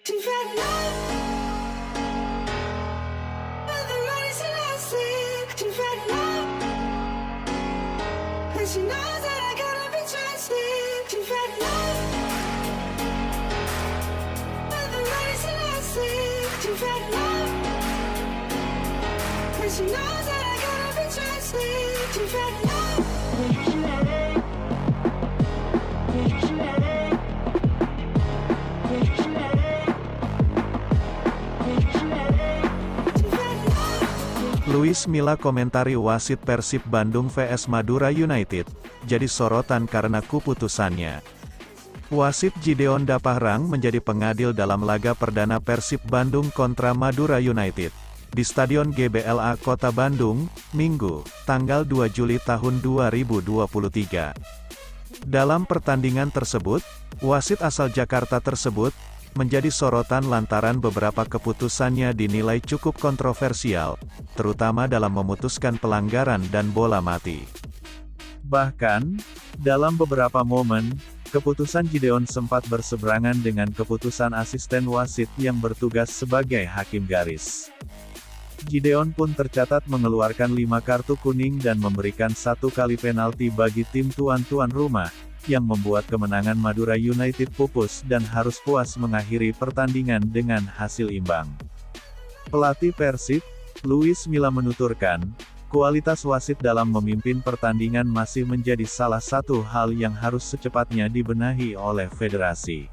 She's ready now, but the money's elastic. She's ready now, and she knows that I gotta be trusted. She's ready now, but the money's elastic. She's ready now, and she knows that I gotta be trusted. She's ready now. Luis Milla komentari wasit Persib Bandung vs Madura United, jadi sorotan karena keputusannya. Wasit Gideon Dapahrang menjadi pengadil dalam laga perdana Persib Bandung kontra Madura United, di Stadion GBLA Kota Bandung, Minggu, tanggal 2 Juli tahun 2023. Dalam pertandingan tersebut, wasit asal Jakarta tersebut, menjadi sorotan lantaran beberapa keputusannya dinilai cukup kontroversial, terutama dalam memutuskan pelanggaran dan bola mati. Bahkan, dalam beberapa momen, keputusan Gideon sempat berseberangan dengan keputusan asisten wasit yang bertugas sebagai hakim garis. Gideon pun tercatat mengeluarkan 5 kartu kuning dan memberikan 1 kali penalti bagi tim tuan-tuan rumah, yang membuat kemenangan Madura United pupus dan harus puas mengakhiri pertandingan dengan hasil imbang. Pelatih Persib, Luis Milla menuturkan, kualitas wasit dalam memimpin pertandingan masih menjadi salah satu hal yang harus secepatnya dibenahi oleh federasi.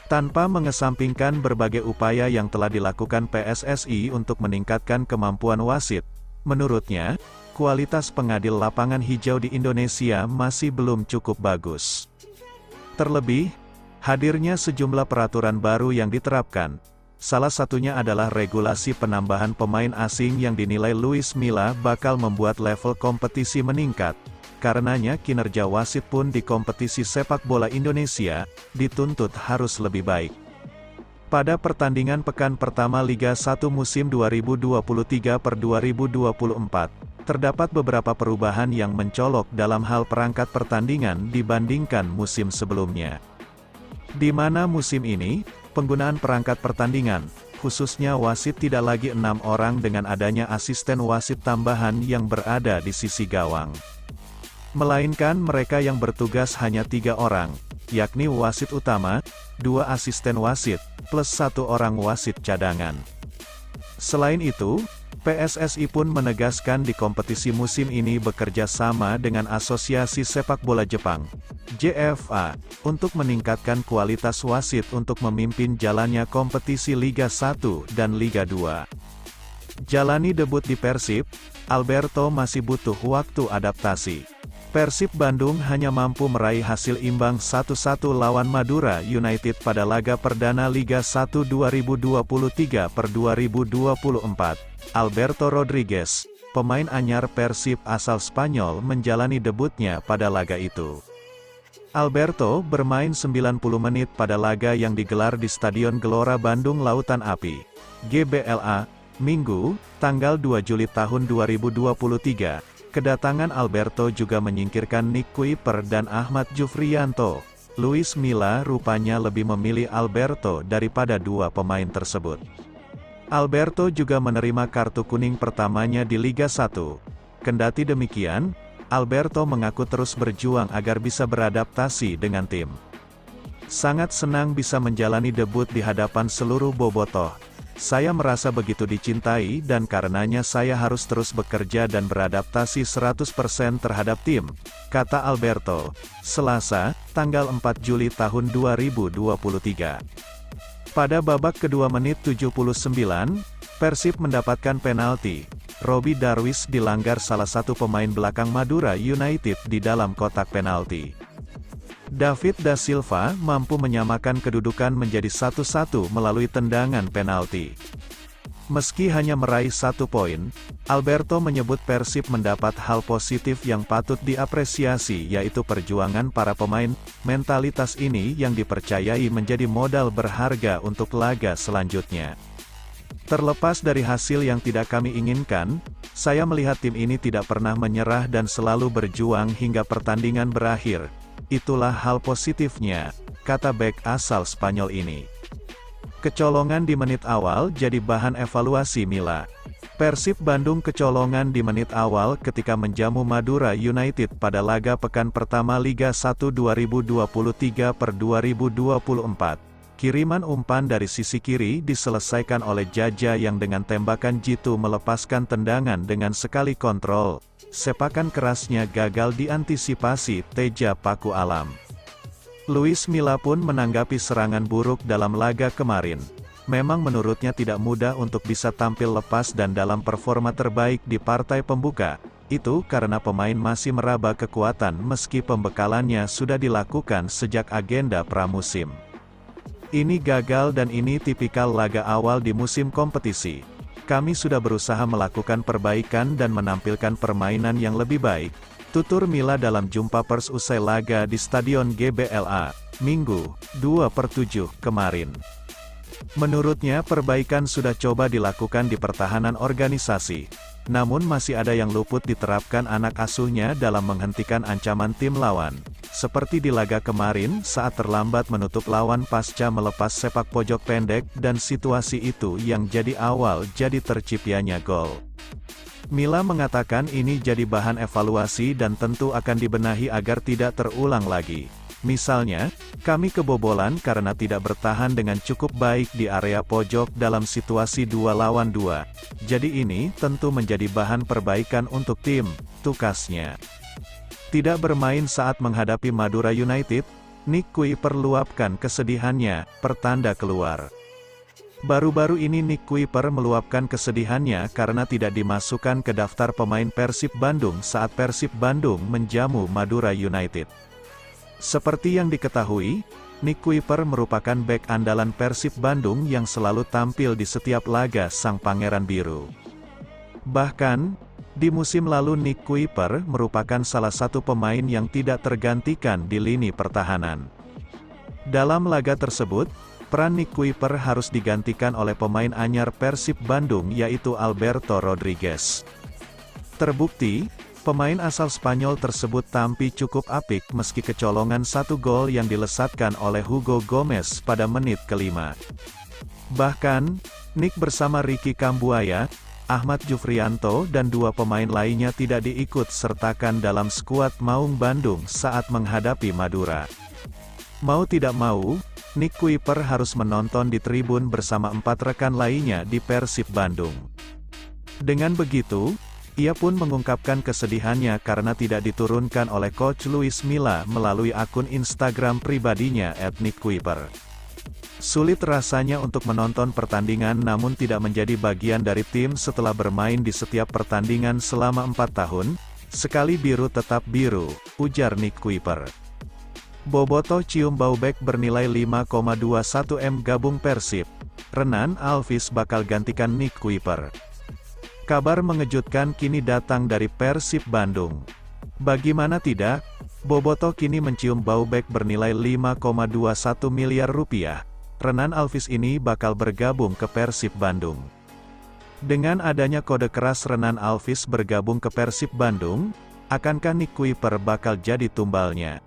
Tanpa mengesampingkan berbagai upaya yang telah dilakukan PSSI untuk meningkatkan kemampuan wasit, menurutnya, kualitas pengadil lapangan hijau di Indonesia masih belum cukup bagus. Terlebih, hadirnya sejumlah peraturan baru yang diterapkan. Salah satunya adalah regulasi penambahan pemain asing yang dinilai Luis Milla bakal membuat level kompetisi meningkat. Karenanya kinerja wasit pun di kompetisi sepak bola Indonesia, dituntut harus lebih baik. Pada pertandingan pekan pertama Liga 1 musim 2023/2024, terdapat beberapa perubahan yang mencolok dalam hal perangkat pertandingan dibandingkan musim sebelumnya. Di mana musim ini, penggunaan perangkat pertandingan, khususnya wasit tidak lagi 6 orang dengan adanya asisten wasit tambahan yang berada di sisi gawang. Melainkan mereka yang bertugas hanya 3 orang, yakni wasit utama, 2 asisten wasit, plus 1 orang wasit cadangan. Selain itu, PSSI pun menegaskan di kompetisi musim ini bekerja sama dengan Asosiasi Sepak Bola Jepang, JFA, untuk meningkatkan kualitas wasit untuk memimpin jalannya kompetisi Liga 1 dan Liga 2. Jalani debut di Persib, Alberto masih butuh waktu adaptasi. Persib Bandung hanya mampu meraih hasil imbang 1-1 lawan Madura United pada laga perdana Liga 1 2023/2024. Alberto Rodriguez, pemain anyar Persib asal Spanyol menjalani debutnya pada laga itu. Alberto bermain 90 menit pada laga yang digelar di Stadion Gelora Bandung Lautan Api, GBLA, Minggu, tanggal 2 Juli tahun 2023. Kedatangan Alberto juga menyingkirkan Nick Kuiper dan Ahmad Jufriyanto. Luis Milla rupanya lebih memilih Alberto daripada 2 pemain tersebut. Alberto juga menerima kartu kuning pertamanya di Liga 1. Kendati demikian, Alberto mengaku terus berjuang agar bisa beradaptasi dengan tim. Sangat senang bisa menjalani debut di hadapan seluruh bobotoh. Saya merasa begitu dicintai dan karenanya saya harus terus bekerja dan beradaptasi 100% terhadap tim, kata Alberto, Selasa, tanggal 4 Juli tahun 2023. Pada babak kedua menit 79, Persib mendapatkan penalti. Robby Darwish dilanggar salah satu pemain belakang Madura United di dalam kotak penalti. David da Silva mampu menyamakan kedudukan menjadi 1-1 melalui tendangan penalti. Meski hanya meraih 1 poin, Alberto menyebut Persib mendapat hal positif yang patut diapresiasi yaitu perjuangan para pemain. Mentalitas ini yang dipercayai menjadi modal berharga untuk laga selanjutnya. Terlepas dari hasil yang tidak kami inginkan, saya melihat tim ini tidak pernah menyerah dan selalu berjuang hingga pertandingan berakhir. Itulah hal positifnya, kata bek asal Spanyol ini. Kecolongan di menit awal jadi bahan evaluasi Mila. Persib Bandung kecolongan di menit awal ketika menjamu Madura United pada laga pekan pertama Liga 1 2023/2024. Kiriman umpan dari sisi kiri diselesaikan oleh Jaja yang dengan tembakan jitu melepaskan tendangan dengan sekali kontrol. Sepakan kerasnya gagal diantisipasi Teja Paku Alam. Luis Milla pun menanggapi serangan buruk dalam laga kemarin. Memang menurutnya tidak mudah untuk bisa tampil lepas dan dalam performa terbaik di partai pembuka. Itu karena pemain masih meraba kekuatan meski pembekalannya sudah dilakukan sejak agenda pramusim. Ini gagal dan ini tipikal laga awal di musim kompetisi. Kami sudah berusaha melakukan perbaikan dan menampilkan permainan yang lebih baik, tutur Milla dalam jumpa pers usai laga di Stadion GBLA, Minggu, 2/7 kemarin. Menurutnya perbaikan sudah coba dilakukan di pertahanan organisasi, namun masih ada yang luput diterapkan anak asuhnya dalam menghentikan ancaman tim lawan. Seperti di laga kemarin saat terlambat menutup lawan pasca melepas sepak pojok pendek dan situasi itu yang jadi awal jadi terciptanya gol. Milla mengatakan ini jadi bahan evaluasi dan tentu akan dibenahi agar tidak terulang lagi. Misalnya, kami kebobolan karena tidak bertahan dengan cukup baik di area pojok dalam situasi 2 lawan 2. Jadi ini tentu menjadi bahan perbaikan untuk tim, tukasnya. Tidak bermain saat menghadapi Madura United, Nick Kuiper luapkan kesedihannya, pertanda keluar. Baru-baru ini Nick Kuiper meluapkan kesedihannya karena tidak dimasukkan ke daftar pemain Persib Bandung saat Persib Bandung menjamu Madura United. Seperti yang diketahui, Nick Kuiper merupakan bek andalan Persib Bandung yang selalu tampil di setiap laga Sang Pangeran Biru. Bahkan, di musim lalu Nick Kuiper merupakan salah satu pemain yang tidak tergantikan di lini pertahanan. Dalam laga tersebut, peran Nick Kuiper harus digantikan oleh pemain anyar Persib Bandung yaitu Alberto Rodriguez. Terbukti, pemain asal Spanyol tersebut tampil cukup apik meski kecolongan satu gol yang dilesatkan oleh Hugo Gomez pada menit ke-5. Bahkan, Nick bersama Ricky Kambuaya, Ahmad Jufrianto dan 2 pemain lainnya tidak diikut sertakan dalam skuad Maung Bandung saat menghadapi Madura. Mau tidak mau, Nick Kuiper harus menonton di tribun bersama 4 rekan lainnya di Persib Bandung. Dengan begitu, ia pun mengungkapkan kesedihannya karena tidak diturunkan oleh Coach Luis Milla melalui akun Instagram pribadinya @nickkuiper. Sulit rasanya untuk menonton pertandingan namun tidak menjadi bagian dari tim setelah bermain di setiap pertandingan selama 4 tahun, sekali biru tetap biru, ujar Nick Kuiper. Bobotoh cium bau bek bernilai 5,21 M gabung Persib. Renan Alvis bakal gantikan Nick Kuiper. Kabar mengejutkan kini datang dari Persib Bandung. Bagaimana tidak, Bobotoh kini mencium bau bek bernilai 5,21 miliar rupiah. Renan Alvis ini bakal bergabung ke Persib Bandung. Dengan adanya kode keras Renan Alvis bergabung ke Persib Bandung, akankah Nick Kuiper bakal jadi tumbalnya?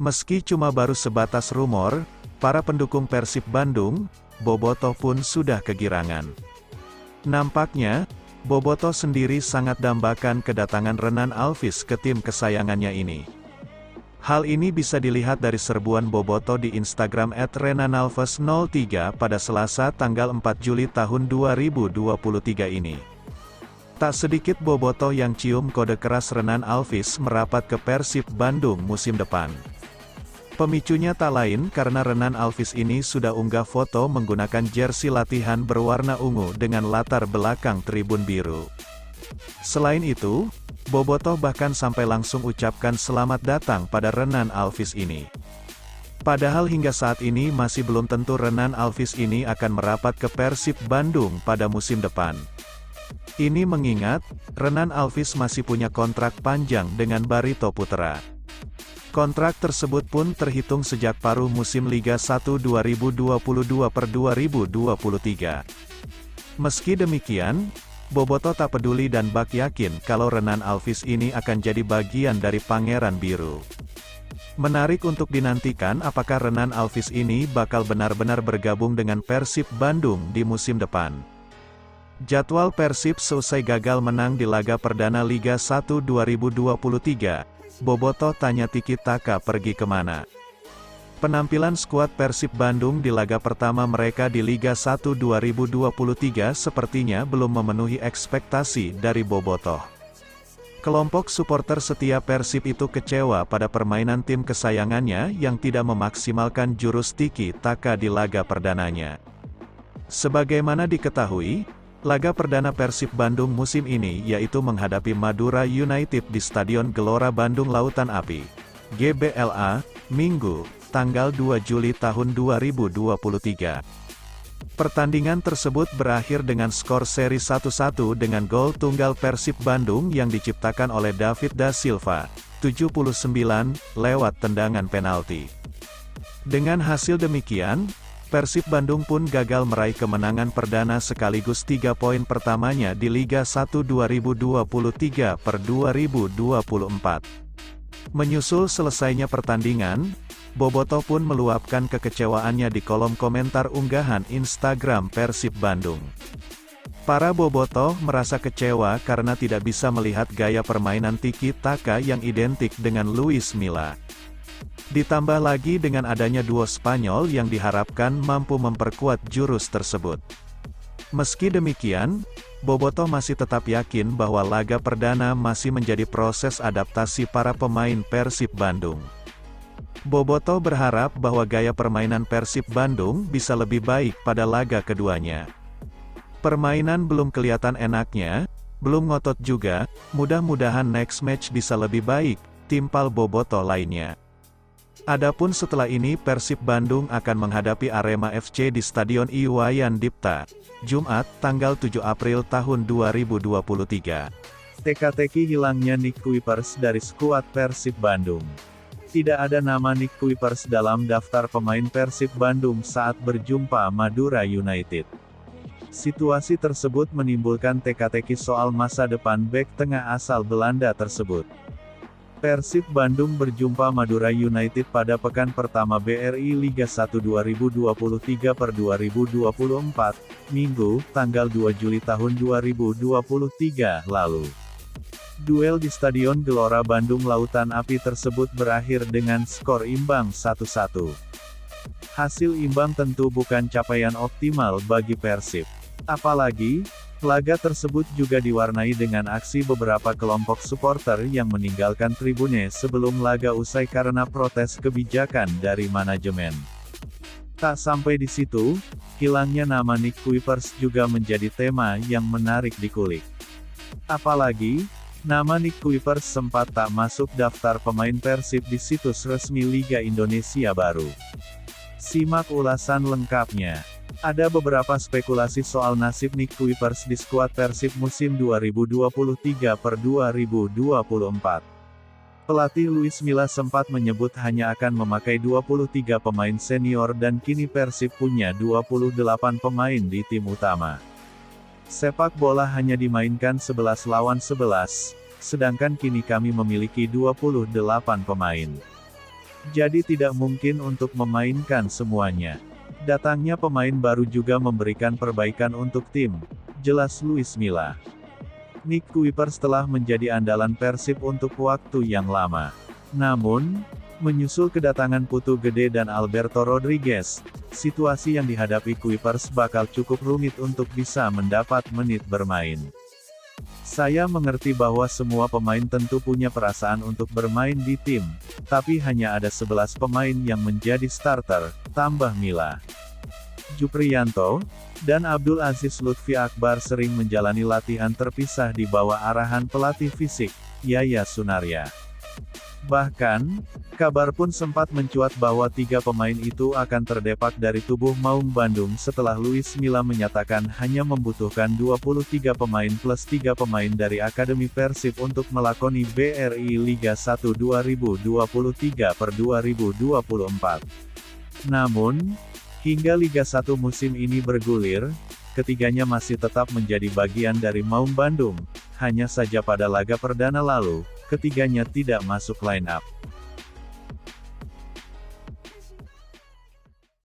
Meski cuma baru sebatas rumor, para pendukung Persib Bandung, Bobotoh pun sudah kegirangan. Nampaknya, Bobotoh sendiri sangat dambakan kedatangan Renan Alvis ke tim kesayangannya ini. Hal ini bisa dilihat dari serbuan Bobotoh di Instagram @renanalves03 pada Selasa tanggal 4 Juli tahun 2023 ini. Tak sedikit Bobotoh yang cium kode keras Renan Alvis merapat ke Persib Bandung musim depan. Pemicunya tak lain karena Renan Alvis ini sudah unggah foto menggunakan jersey latihan berwarna ungu dengan latar belakang tribun biru. Selain itu, Bobotoh bahkan sampai langsung ucapkan selamat datang pada Renan Alvis ini. Padahal hingga saat ini masih belum tentu Renan Alvis ini akan merapat ke Persib Bandung pada musim depan. Ini mengingat, Renan Alvis masih punya kontrak panjang dengan Barito Putra. Kontrak tersebut pun terhitung sejak paruh musim Liga 1 2022/2023. Meski demikian, Bobotoh tak peduli dan bak yakin kalau Renan Alvis ini akan jadi bagian dari Pangeran Biru. Menarik untuk dinantikan apakah Renan Alvis ini bakal benar-benar bergabung dengan Persib Bandung di musim depan. Jadwal Persib selesai gagal menang di laga perdana Liga 1 2023, Bobotoh tanya Tiki Taka pergi kemana? Penampilan skuad Persib Bandung di laga pertama mereka di Liga 1 2023 sepertinya belum memenuhi ekspektasi dari Bobotoh. Kelompok supporter setia Persib itu kecewa pada permainan tim kesayangannya yang tidak memaksimalkan jurus Tiki Taka di laga perdananya. Sebagaimana diketahui, laga perdana Persib Bandung musim ini yaitu menghadapi Madura United di Stadion Gelora Bandung Lautan Api, GBLA, Minggu, tanggal 2 Juli tahun 2023. Pertandingan tersebut berakhir dengan skor seri 1-1 dengan gol tunggal Persib Bandung yang diciptakan oleh David da Silva, 79, lewat tendangan penalti. Dengan hasil demikian, Persib Bandung pun gagal meraih kemenangan perdana sekaligus 3 poin pertamanya di Liga 1 2023/2024. Menyusul selesainya pertandingan, Bobotoh pun meluapkan kekecewaannya di kolom komentar unggahan Instagram Persib Bandung. Para Bobotoh merasa kecewa karena tidak bisa melihat gaya permainan Tiki Taka yang identik dengan Luis Milla. Ditambah lagi dengan adanya duo Spanyol yang diharapkan mampu memperkuat jurus tersebut. Meski demikian, Bobotoh masih tetap yakin bahwa laga perdana masih menjadi proses adaptasi para pemain Persib Bandung. Bobotoh berharap bahwa gaya permainan Persib Bandung bisa lebih baik pada laga keduanya. Permainan belum kelihatan enaknya, belum ngotot juga, mudah-mudahan next match bisa lebih baik, timpal Bobotoh lainnya. Adapun setelah ini Persib Bandung akan menghadapi Arema FC di Stadion Iwayan Dipta, Jumat, tanggal 7 April tahun 2023. Teka-teki hilangnya Nick Kuipers dari skuad Persib Bandung. Tidak ada nama Nick Kuipers dalam daftar pemain Persib Bandung saat berjumpa Madura United. Situasi tersebut menimbulkan teka-teki soal masa depan bek tengah asal Belanda tersebut. Persib Bandung berjumpa Madura United pada pekan pertama BRI Liga 1 2023/2024, Minggu, tanggal 2 Juli tahun 2023 lalu. Duel di Stadion Gelora Bandung Lautan Api tersebut berakhir dengan skor imbang 1-1. Hasil imbang tentu bukan capaian optimal bagi Persib. Apalagi, laga tersebut juga diwarnai dengan aksi beberapa kelompok supporter yang meninggalkan tribune sebelum laga usai karena protes kebijakan dari manajemen. Tak sampai di situ, hilangnya nama Nick Kuipers juga menjadi tema yang menarik dikulik. Apalagi, nama Nick Kuipers sempat tak masuk daftar pemain Persib di situs resmi Liga Indonesia baru. Simak ulasan lengkapnya. Ada beberapa spekulasi soal nasib Nick Kuipers di skuad Persib musim 2023/2024. Pelatih Luis Milla sempat menyebut hanya akan memakai 23 pemain senior dan kini Persib punya 28 pemain di tim utama. Sepak bola hanya dimainkan 11 lawan 11, sedangkan kini kami memiliki 28 pemain. Jadi tidak mungkin untuk memainkan semuanya. Datangnya pemain baru juga memberikan perbaikan untuk tim, jelas Luis Milla. Nick Kuipers telah menjadi andalan Persib untuk waktu yang lama. Namun, menyusul kedatangan Putu Gede dan Alberto Rodriguez, situasi yang dihadapi Kuipers bakal cukup rumit untuk bisa mendapat menit bermain. Saya mengerti bahwa semua pemain tentu punya perasaan untuk bermain di tim, tapi hanya ada 11 pemain yang menjadi starter, tambah Milla. Jupriyanto dan Abdul Aziz Lutfi Akbar sering menjalani latihan terpisah di bawah arahan pelatih fisik, Yaya Sunarya. Bahkan, kabar pun sempat mencuat bahwa 3 pemain itu akan terdepak dari tubuh Maung Bandung setelah Luis Milla menyatakan hanya membutuhkan 23 pemain plus 3 pemain dari Akademi Persib untuk melakoni BRI Liga 1 2023/2024. Namun, hingga Liga 1 musim ini bergulir, ketiganya masih tetap menjadi bagian dari Maung Bandung, hanya saja pada laga perdana lalu, ketiganya tidak masuk line up.